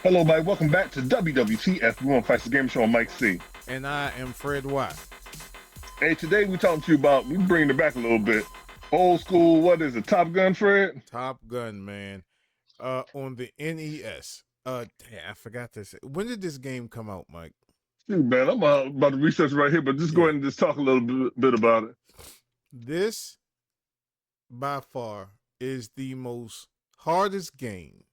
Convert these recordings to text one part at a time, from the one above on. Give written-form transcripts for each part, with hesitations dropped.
Hello, Mike. Welcome back to WWTF. We want to fight the game show on MikeC. And I am Fred Watt. Hey, today we talking to you about, we bringing it back a little bit. Old school, what is it, Top Gun, Fred? Top Gun, man. On the NES. Damn, I forgot to say. When did this game come out, Mike? Shoot, man, I'm about to research right here, but just go ahead and just talk a little bit about it. This, by far, is the most hardest game.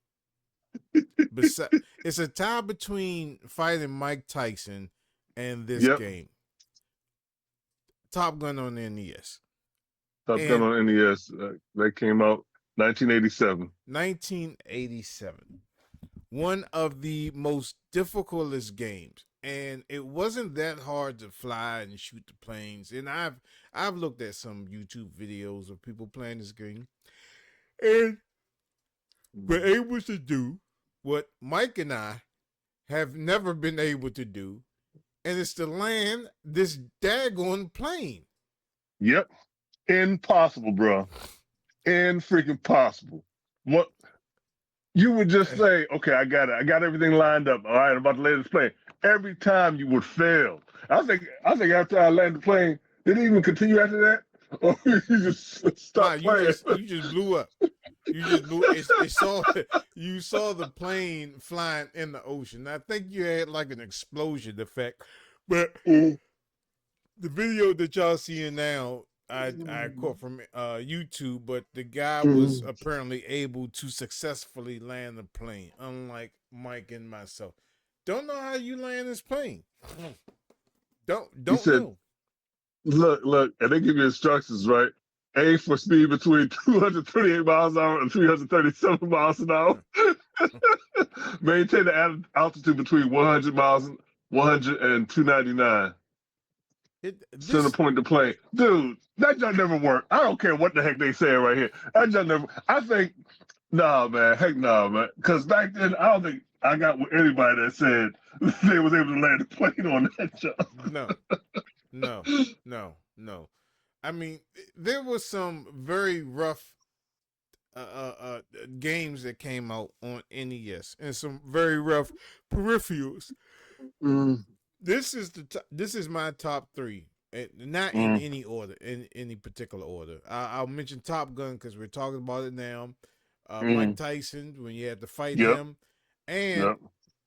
It's a tie between fighting Mike Tyson and this game. Top Gun on the NES. Top Gun on NES. That came out 1987. 1987. One of the most difficultest games. And it wasn't that hard to fly and shoot the planes. And I've looked at some YouTube videos of people playing this game. And we're able to do what Mike and I have never been able to do, and it's to land this daggone plane. Yep. Impossible, bro. Freaking possible. What you would just say, okay, I got it. I got everything lined up. All right, I'm about to land this plane. Every time you would fail. I think after I landed the plane, did it even continue after that? Or you just stopped playing? You just blew up. You just blew. You saw the plane flying in the ocean. I think you had like an explosion effect, but the video that y'all seeing now, I caught from YouTube. But the guy was apparently able to successfully land the plane, unlike Mike and myself. Don't know how you land this plane. Don't know. Look, and they give you instructions, right? Aim for speed between 238 miles an hour and 337 miles an hour. Maintain the altitude between 100 miles and 299. Center point to plane. Dude, that junk never worked. I don't care what the heck they say right here. That junk never. I think, nah, man. Heck no, man. Because back then, I don't think I got with anybody that said they was able to land a plane on that junk. No. I mean, there was some very rough games that came out on NES and some very rough peripherals. This is my top three, not in any order, in any particular order. I'll mention Top Gun because we're talking about it now. Mike Tyson, when you had to fight him, and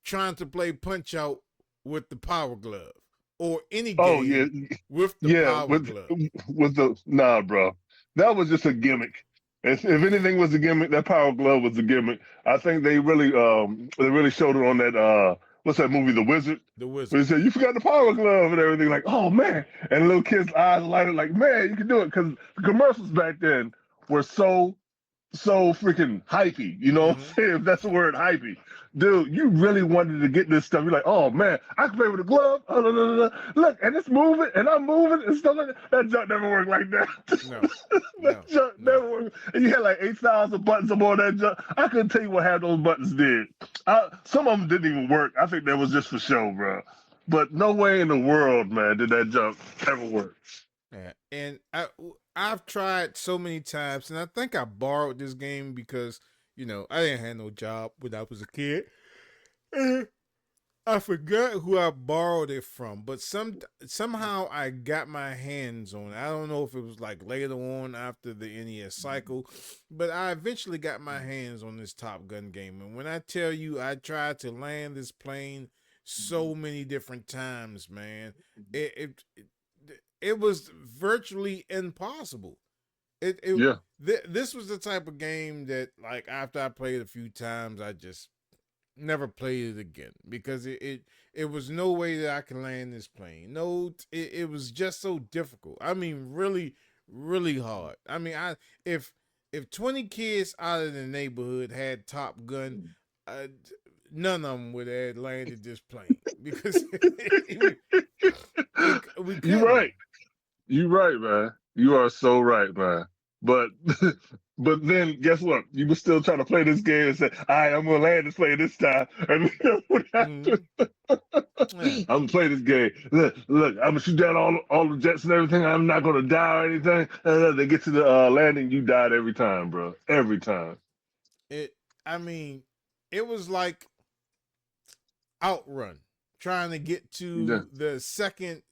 trying to play Punch Out with the Power Glove. Or any game with the Power Glove. Nah, bro. That was just a gimmick. If anything was a gimmick, that Power Glove was a gimmick. I think they really showed it on that what's that movie, The Wizard? The Wizard. Where they said, you forgot the Power Glove and everything. Like, oh man. And little kids' eyes lighted like, man, you can do it. Because the commercials back then were so freaking hypey. You know what I'm saying? If that's the word, hypey. Dude, you really wanted to get this stuff. You're like, oh man, I can play with a glove. Look, and it's moving, and I'm moving, and stuff like that. That junk never worked like that. That junk never worked. And you had like 8,000 buttons on that junk. I couldn't tell you what half those buttons did. Some of them didn't even work. I think that was just for show, bro. But no way in the world, man, did that junk ever work. Yeah, and I've tried so many times, and I think I borrowed this game because, you know, I didn't have no job when I was a kid. And I forgot who I borrowed it from, but somehow I got my hands on it. I don't know if it was like later on after the NES cycle, but I eventually got my hands on this Top Gun game. And when I tell you I tried to land this plane so many different times, man, it was virtually impossible. This was the type of game that, like, after I played a few times, I just never played it again because it was no way that I can land this plane. No, it was just so difficult. I mean, really, really hard. I mean, if 20 kids out of the neighborhood had Top Gun, none of them would have landed this plane because we You're right. You're right, man. You are so right, man. But then guess what? You were still trying to play this game and say, all right, I'm gonna land this plane this time. And what happened? Yeah. I'm gonna play this game. Look, I'm gonna shoot down all the jets and everything. I'm not gonna die or anything. And then they get to the landing, you died every time, bro. Every time. It. I mean, it was like Outrun, trying to get Yeah. to the second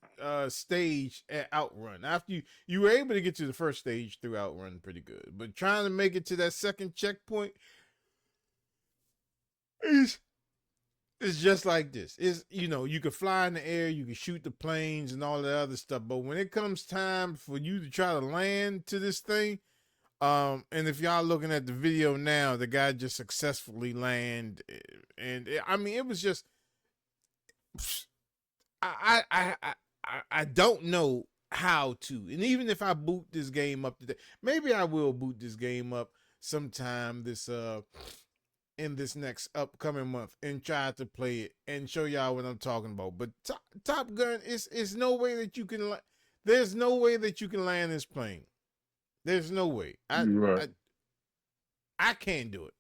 stage at Outrun. After you were able to get to the first stage through Outrun pretty good, but trying to make it to that second checkpoint is it's just like this. It's, you can fly in the air, you can shoot the planes and all that other stuff, but when it comes time for you to try to land to this thing, and if y'all looking at the video now, the guy just successfully land, and I mean, it was just, I don't know how to, and even if I boot this game up today, maybe I will boot this game up sometime in this next upcoming month and try to play it and show y'all what I'm talking about. But Top Gun is no way that you can. There's no way that you can land this plane. There's no way. Right. I can't do it.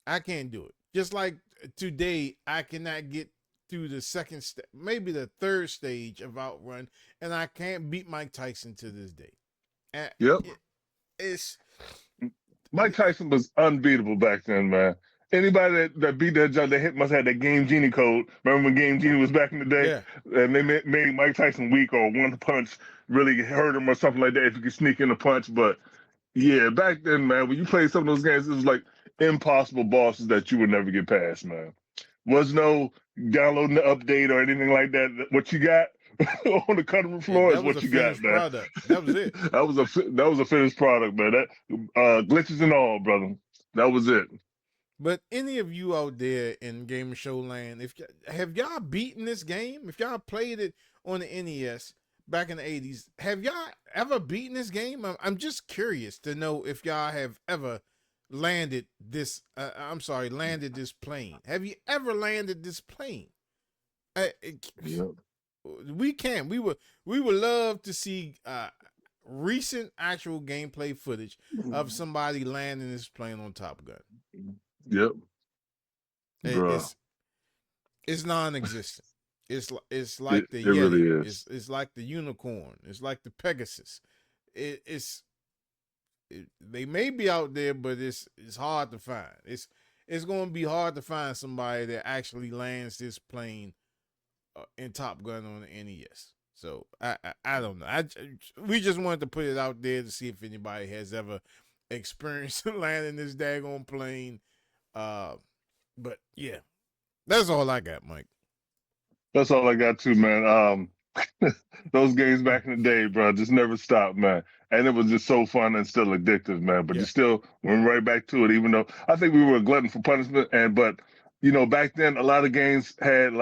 I can't do it. Just like today, I cannot get through the second, maybe the third stage of Outrun, and I can't beat Mike Tyson to this day. Yep. It's Mike Tyson was unbeatable back then, man. Anybody that beat that jump, that hit must have that Game Genie code. Remember when Game Genie was back in the day? Yeah. And they made Mike Tyson weak, or one punch really hurt him or something like that if you could sneak in a punch. But yeah, back then, man, when you played some of those games, it was like impossible bosses that you would never get past, man. Was no downloading the update or anything like that. What you got on the cutting room floor is what you got, man. Product. That was it. that was a finished product, man. That glitches and all, brother. That was it. But any of you out there in Gamer Show Land, have y'all beaten this game? If y'all played it on the NES back in the 80s, have y'all ever beaten this game? I'm just curious to know if y'all have ever landed this. Landed this plane. Have you ever landed this plane? Yep. We can. We would love to see recent actual gameplay footage of somebody landing this plane on Top Gun. Yep. It's non-existent. It's like the Yeti. Really is. It's like the unicorn. It's like the Pegasus. They may be out there, but it's hard to find. It's going to be hard to find somebody that actually lands this plane in Top Gun on the NES. So I don't know. We just wanted to put it out there to see if anybody has ever experienced landing this daggone plane. But yeah, that's all I got, Mike. That's all I got too, man. Those games back in the day, bro, just never stopped, man. And it was just so fun and still addictive, man. But you still went right back to it, even though I think we were a glutton for punishment. But back then a lot of games had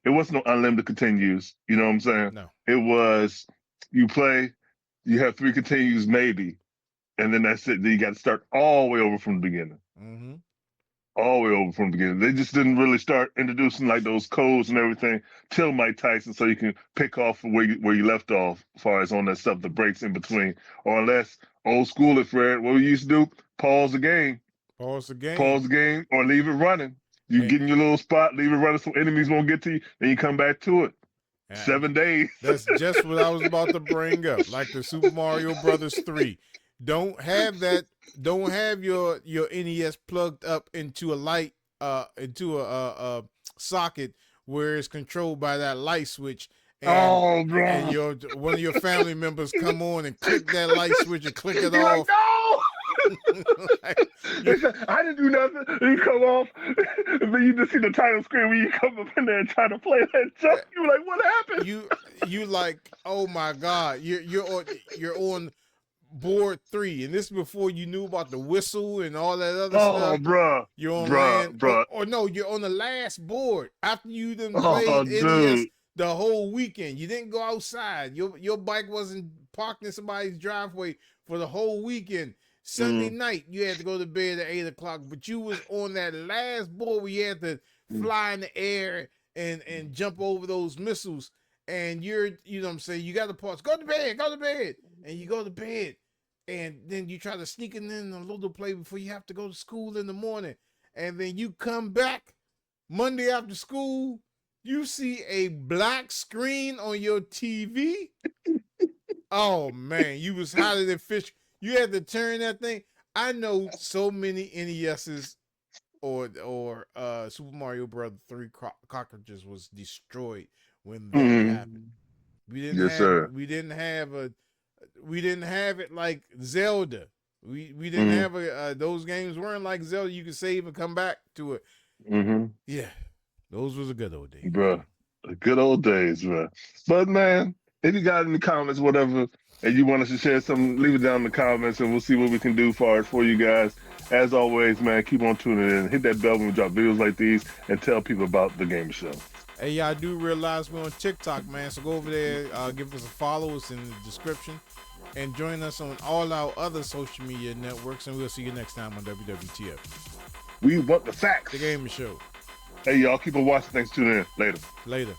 it wasn't no unlimited continues. You know what I'm saying? No. It was you play, you have 3 continues maybe, and then that's it. Then you got to start all the way over from the beginning. Mm-hmm. All the way over from the beginning. They just didn't really start introducing those codes and everything till Mike Tyson, so you can pick off where you left off, as far as on that stuff, the breaks in between. Or unless old school it, Fred, what we used to do, pause the game, or leave it running. You get in your little spot, leave it running so enemies won't get to you, then you come back to it. 7 days. That's just what I was about to bring up. Like the Super Mario Brothers 3. Don't have your NES plugged up into a light, into a socket where it's controlled by that light switch. And, and one of your family members come on and click that light switch and click it off. I didn't do nothing. You come off, and then you just see the title screen when you come up in there and try to play that jump. You're like, what happened? You like, oh my God, you're on board 3, and this is before you knew about the whistle and all that other stuff. Bruh. You're on land, or no, you're on the last board after you done played NES the whole weekend. You didn't go outside. Your bike wasn't parked in somebody's driveway for the whole weekend. Sunday night, you had to go to bed at 8 o'clock, but you was on that last board where you had to fly in the air and jump over those missiles. And you know what I'm saying, you got to pause. Go to bed. And you go to bed. And then you try to sneak it in a little play before you have to go to school in the morning. And then you come back Monday after school You see a black screen on your TV? Oh man, you was hotter than fish. You had to turn that thing. I know so many NESs or Super Mario Brothers 3 cartridges was destroyed when that happened. We didn't Yes, have sir. we didn't have it like Zelda. We didn't have those games weren't like Zelda. You could save and come back to it. Yeah, those was a good old days, Bro. The good old days, bro. But man, if you got any comments, whatever, and you want us to share something, leave it down in the comments, and we'll see what we can do for you guys. As always, man, keep on tuning in. Hit that bell when we drop videos like these, and tell people about the Gamer Show. Hey, y'all do realize we're on TikTok, man. So go over there, give us a follow. It's in the description. And join us on all our other social media networks. And we'll see you next time on WWTF. We want the facts. The Gamer Show. Hey, y'all, keep on watching. Thanks for tuning in. Later. Later.